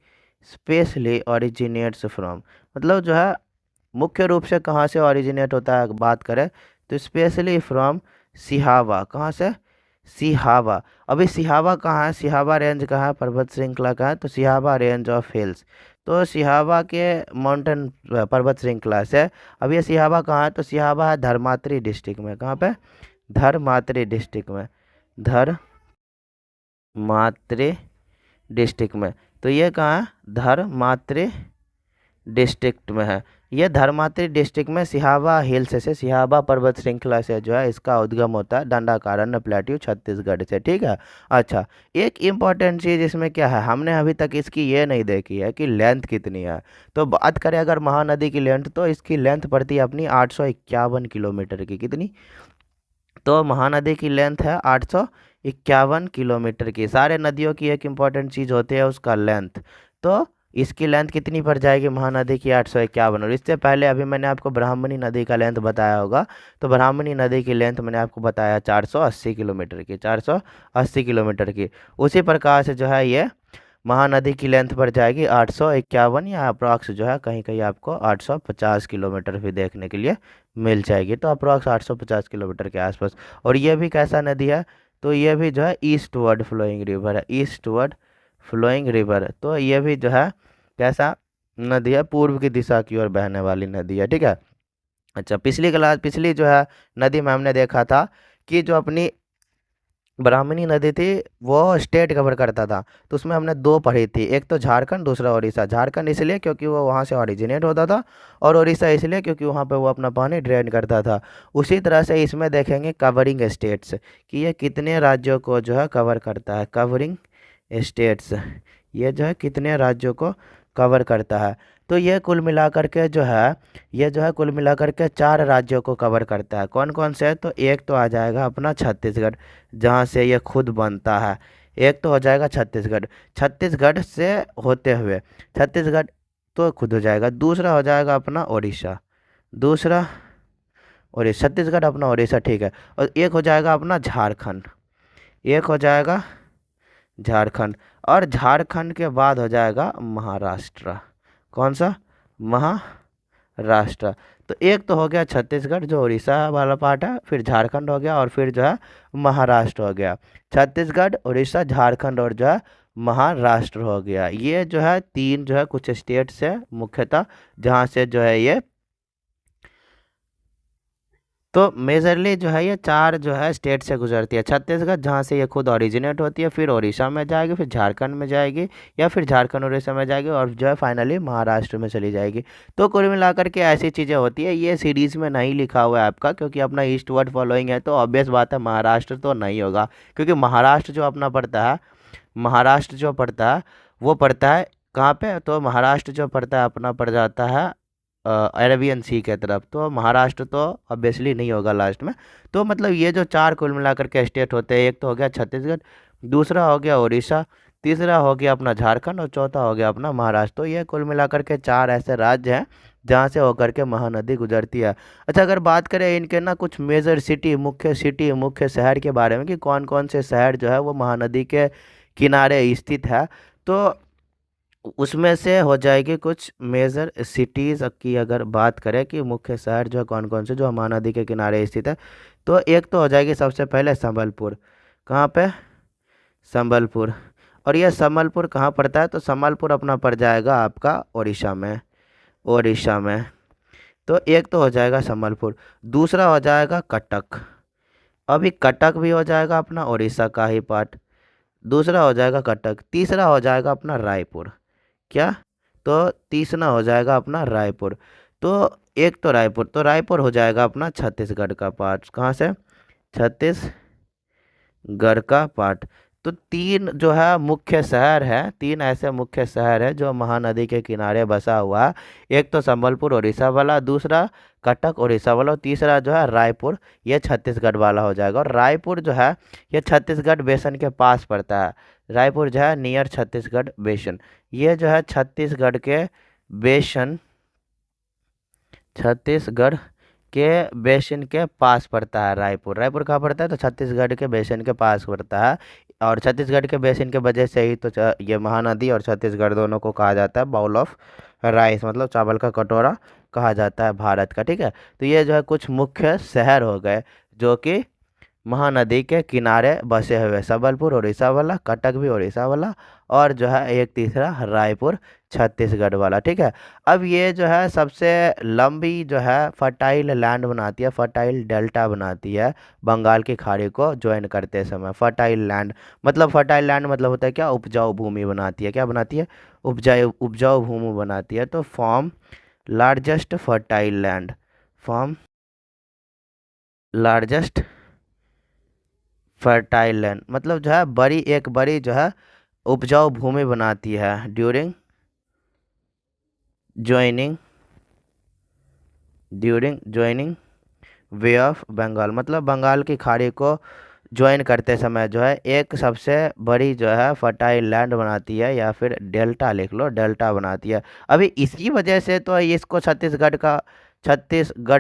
ओरिजिनेट्स फ्रॉम, मतलब जो है मुख्य रूप से कहाँ से ओरिजिनेट होता है बात करें तो स्पेशली फ्रॉम सिहावा। कहाँ से, सिहावा। अभी सिहावा कहाँ है, सिहावा रेंज कहाँ है, पर्वत श्रृंखला कहाँ है, तो सिहावा रेंज ऑफ हिल्स। तो सिहावा के माउंटेन पर्वत श्रृंखला से। अब ये सिहावा कहाँ है, तो सिहावा है धर्मात्री डिस्ट्रिक्ट में। कहाँ पे, धर्मात्री डिस्ट्रिक्ट में, धर्मात्री डिस्ट्रिक्ट में। तो ये कहाँ है, धर्मात्री डिस्ट्रिक्ट में है। ये धर्मात्री डिस्ट्रिक्ट में सिहावा हिल्स से, सिहावा पर्वत श्रृंखला से जो है इसका उद्गम होता है, दंडाकारण्य प्लेट्यू छत्तीसगढ़ से। ठीक है, अच्छा एक इम्पॉर्टेंट चीज़ इसमें क्या है, हमने अभी तक इसकी ये नहीं देखी है कि लेंथ कितनी है। तो बात करें अगर महानदी की लेंथ, तो इसकी लेंथ पड़ती है अपनी 851 किलोमीटर की। कितनी, तो महानदी की लेंथ है 851 किलोमीटर की। सारे नदियों की एक इम्पॉर्टेंट चीज़ होती है उसका लेंथ। तो इसकी लेंथ कितनी पड़ जाएगी महानदी की, 851। और इससे पहले अभी मैंने आपको ब्राह्मणी नदी का लेंथ बताया होगा, तो ब्राह्मणी नदी की लेंथ मैंने आपको बताया 480 किलोमीटर की, 480 किलोमीटर की। उसी प्रकार से जो है ये महानदी की लेंथ पड़ जाएगी 851, या अप्रॉक्स जो है कहीं कहीं आपको 850 किलोमीटर भी देखने के लिए मिल जाएगी। तो अप्रॉक्स 850 किलोमीटर के आसपास। और ये भी कैसा नदी है, तो ये भी जो है ईस्टवर्ड फ्लोइंग रिवर है, ईस्टवर्ड फ्लोइंग रिवर। तो ये भी जो है कैसा नदी है, पूर्व की दिशा की ओर बहने वाली नदी है। ठीक है, अच्छा पिछली जो है नदी में हमने देखा था कि जो अपनी ब्राह्मणी नदी थी वो स्टेट कवर करता था, तो उसमें हमने दो पढ़ी थी, एक तो झारखंड, दूसरा उड़ीसा। झारखंड इसलिए क्योंकि वो वहाँ से ओरिजिनेट होता था, और उड़ीसा इसलिए क्योंकि वहाँ पे वो अपना पानी ड्रेन करता था। उसी तरह से इसमें देखेंगे कवरिंग स्टेट्स कि ये कितने राज्यों को जो है कवर करता है, कवरिंग स्टेट्स ये जो है कितने राज्यों को कवर करता है। तो ये कुल मिलाकर के जो है, ये जो है कुल मिलाकर के 4 राज्यों को कवर करता है। कौन कौन से, तो एक तो आ जाएगा अपना छत्तीसगढ़, जहाँ से ये खुद बनता है। एक तो हो जाएगा छत्तीसगढ़, छत्तीसगढ़ से होते हुए छत्तीसगढ़ तो खुद हो जाएगा। दूसरा हो जाएगा अपना उड़ीसा, दूसरा उड़ीसा, छत्तीसगढ़ अपना उड़ीसा। ठीक है, और एक हो जाएगा अपना झारखंड, एक हो जाएगा झारखंड। और झारखंड के बाद हो जाएगा महाराष्ट्र। कौन सा, महाराष्ट्र। तो एक तो हो गया छत्तीसगढ़ जो उड़ीसा वाला पार्ट है, फिर झारखंड हो गया और फिर जो है महाराष्ट्र हो गया। छत्तीसगढ़, उड़ीसा, झारखंड और जो है महाराष्ट्र हो गया। ये जो है तीन जो है कुछ स्टेट्स है मुख्यतः, जहाँ से जो है ये, तो मेजरली जो है ये चार जो है स्टेट से गुजरती है। छत्तीसगढ़ जहाँ से ये खुद ओरिजिनेट होती है, फिर उड़ीसा में जाएगी, फिर झारखंड में जाएगी, या फिर झारखंड उड़ीसा में जाएगी, और जो है फाइनली महाराष्ट्र में चली जाएगी। तो कुल मिलाकर के ऐसी चीज़ें होती है। ये सीरीज़ में नहीं लिखा हुआ है आपका, क्योंकि अपना ईस्ट वर्ड फॉलोइंग है, तो ऑब्वियस बात है महाराष्ट्र तो नहीं होगा, क्योंकि महाराष्ट्र जो अपना पड़ता है, महाराष्ट्र जो पड़ता है वो पड़ता है कहाँ पे, तो महाराष्ट्र जो पड़ता है अपना पड़ जाता है अरेबियन सी के तरफ, तो महाराष्ट्र तो ऑब्वियसली नहीं होगा लास्ट में। तो मतलब ये जो चार कुल मिलाकर के स्टेट होते हैं, एक तो हो गया छत्तीसगढ़, दूसरा हो गया उड़ीसा, तीसरा हो गया अपना झारखंड और चौथा हो गया अपना महाराष्ट्र। तो ये कुल मिलाकर के चार ऐसे राज्य हैं जहाँ से होकर के महानदी गुजरती है। अच्छा, अगर बात करें इनके ना कुछ मेजर सिटी मुख्य शहर के बारे में, कि कौन कौन से शहर जो है वो महानदी के किनारे स्थित है, तो उसमें से हो जाएगी कुछ मेजर सिटीज़ की अगर बात करें कि मुख्य शहर जो है कौन कौन से जो महानदी के किनारे स्थित है, तो एक तो हो जाएगी सबसे पहले संबलपुर। कहाँ पे? संबलपुर। और यह संबलपुर कहाँ पड़ता है, तो संबलपुर अपना पड़ जाएगा आपका उड़ीसा में, उड़ीसा में। तो एक तो हो जाएगा संबलपुर, दूसरा हो जाएगा कटक। अभी कटक भी हो जाएगा अपना उड़ीसा का ही पार्ट, दूसरा हो जाएगा कटक। तीसरा हो जाएगा अपना रायपुर। क्या? तो तीसरा हो जाएगा अपना रायपुर। तो एक तो रायपुर, तो रायपुर हो जाएगा अपना छत्तीसगढ़ का पार्ट। कहाँ से? छत्तीसगढ़ का पार्ट। तो तीन जो है मुख्य शहर है, तीन ऐसे मुख्य शहर है जो महानदी के किनारे बसा हुआ है। एक तो संबलपुर उड़ीसा वाला, दूसरा कटक उड़ीसा वाला, और तीसरा जो है रायपुर, ये छत्तीसगढ़ वाला हो जाएगा। और रायपुर जो है ये छत्तीसगढ़ बेसन के पास पड़ता है। रायपुर जो है नियर छत्तीसगढ़ बेसन, ये जो है छत्तीसगढ़ के बेसन, छत्तीसगढ़ के बेसिन के पास पड़ता है रायपुर। रायपुर कहाँ पड़ता है, तो छत्तीसगढ़ के बेसिन के पास पड़ता है। और छत्तीसगढ़ के बेसिन के वजह से ही तो ये महानदी और छत्तीसगढ़ दोनों को कहा जाता है बाउल ऑफ राइस, मतलब चावल का कटोरा कहा जाता है भारत का। ठीक है, तो ये जो है कुछ मुख्य शहर हो गए जो कि महानदी के किनारे बसे हुए, संबलपुर उड़ीसा वाला, कटक भी उड़ीसा वाला, और जो है एक तीसरा रायपुर छत्तीसगढ़ वाला। ठीक है, अब ये जो है सबसे लंबी जो है फर्टाइल लैंड बनाती है, फर्टाइल डेल्टा बनाती है बंगाल की खाड़ी को ज्वाइन करते समय। फर्टाइल लैंड मतलब, फर्टाइल लैंड मतलब होता है क्या? उपजाऊ भूमि बनाती है। क्या बनाती है? उपजाऊ भूमि बनाती है। तो form largest fertile land, form largest fertile land मतलब जो है बड़ी, एक बड़ी जो है उपजाऊ भूमि बनाती है during joining bay of Bengal, मतलब बंगाल की खाड़ी को ज्वाइन करते समय जो है एक सबसे बड़ी जो है फर्टाइल लैंड बनाती है, या फिर डेल्टा लिख लो, डेल्टा बनाती है। अभी इसी वजह से तो इसको छत्तीसगढ़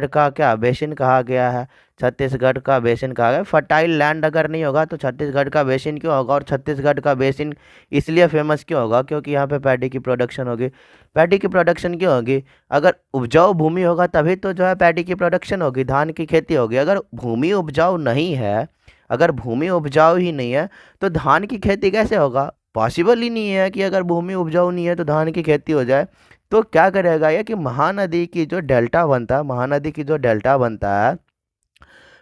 का क्या बेसिन कहा गया है, छत्तीसगढ़ का बेसिन कहा गया। फर्टाइल लैंड अगर नहीं होगा तो छत्तीसगढ़ का बेसिन क्यों होगा, और छत्तीसगढ़ का बेसिन इसलिए फेमस क्यों होगा, क्योंकि यहाँ पे पैडी की प्रोडक्शन होगी। पैडी की प्रोडक्शन क्यों होगी? अगर उपजाऊ भूमि होगा तभी तो जो है पैडी की प्रोडक्शन होगी, धान की खेती होगी। अगर भूमि उपजाऊ नहीं है, अगर भूमि उपजाऊ ही नहीं है तो धान की खेती कैसे होगा? पॉसिबल ही नहीं है कि अगर भूमि उपजाऊ नहीं है तो धान की खेती हो जाए। तो क्या करेगा ये कि महानदी की जो डेल्टा बनता है, महानदी की जो डेल्टा बनता है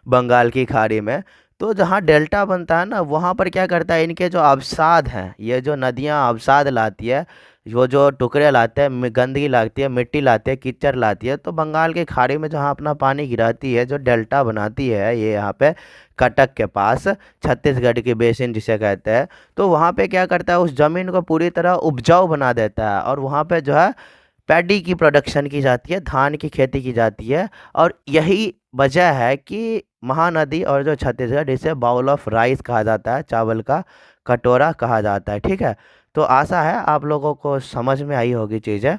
बंगाल की खाड़ी में, तो जहाँ डेल्टा बनता है ना, वहाँ पर क्या करता है, इनके जो अवसाद हैं, ये जो नदियाँ अवसाद लाती है, वो जो टुकड़े लाते हैं, गंदगी लाती है, मिट्टी लाती है, कीचड़ लाती है, तो बंगाल की खाड़ी में जहाँ अपना पानी गिराती है, जो डेल्टा बनाती है ये यहाँ पे कटक के पास, छत्तीसगढ़ की बेसिन जिसे कहते हैं, तो वहाँ पे क्या करता है, उस ज़मीन को पूरी तरह उपजाऊ बना देता है, और वहाँ पे जो है पैडी की प्रोडक्शन की जाती है, धान की खेती की जाती है। और यही वजह है कि महानदी और जो छत्तीसगढ़, इसे बाउल ऑफ राइस कहा जाता है, चावल का कटोरा कहा जाता है। ठीक है, तो आशा है आप लोगों को समझ में आई होगी चीज़ें।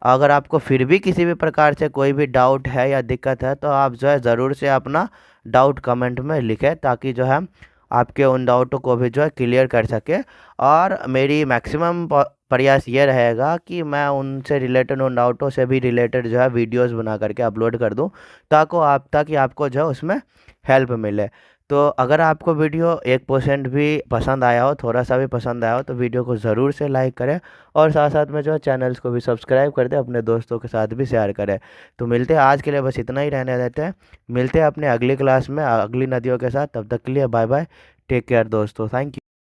अगर आपको फिर भी किसी भी प्रकार से कोई भी डाउट है या दिक्कत है, तो आप जो है ज़रूर से अपना डाउट कमेंट में लिखें, ताकि जो है आपके उन डाउटों को भी जो है क्लियर कर सके। और मेरी मैक्सिमम प्रयास ये रहेगा कि मैं उनसे रिलेटेड, उन डाउटों से भी रिलेटेड जो है वीडियोस बना करके अपलोड कर दूं, ताकि आपको जो है उसमें हेल्प मिले। तो अगर आपको वीडियो 1% भी पसंद आया हो, थोड़ा सा भी पसंद आया हो, तो वीडियो को ज़रूर से लाइक करें और साथ साथ में जो है चैनल्स को भी सब्सक्राइब कर दें, अपने दोस्तों के साथ भी शेयर करें। तो मिलते हैं, आज के लिए बस इतना ही रहने देते हैं। मिलते हैं अपने अगली क्लास में अगली नदियों के साथ। तब तक के लिए बाय बाय, टेक केयर दोस्तों, थैंक यू।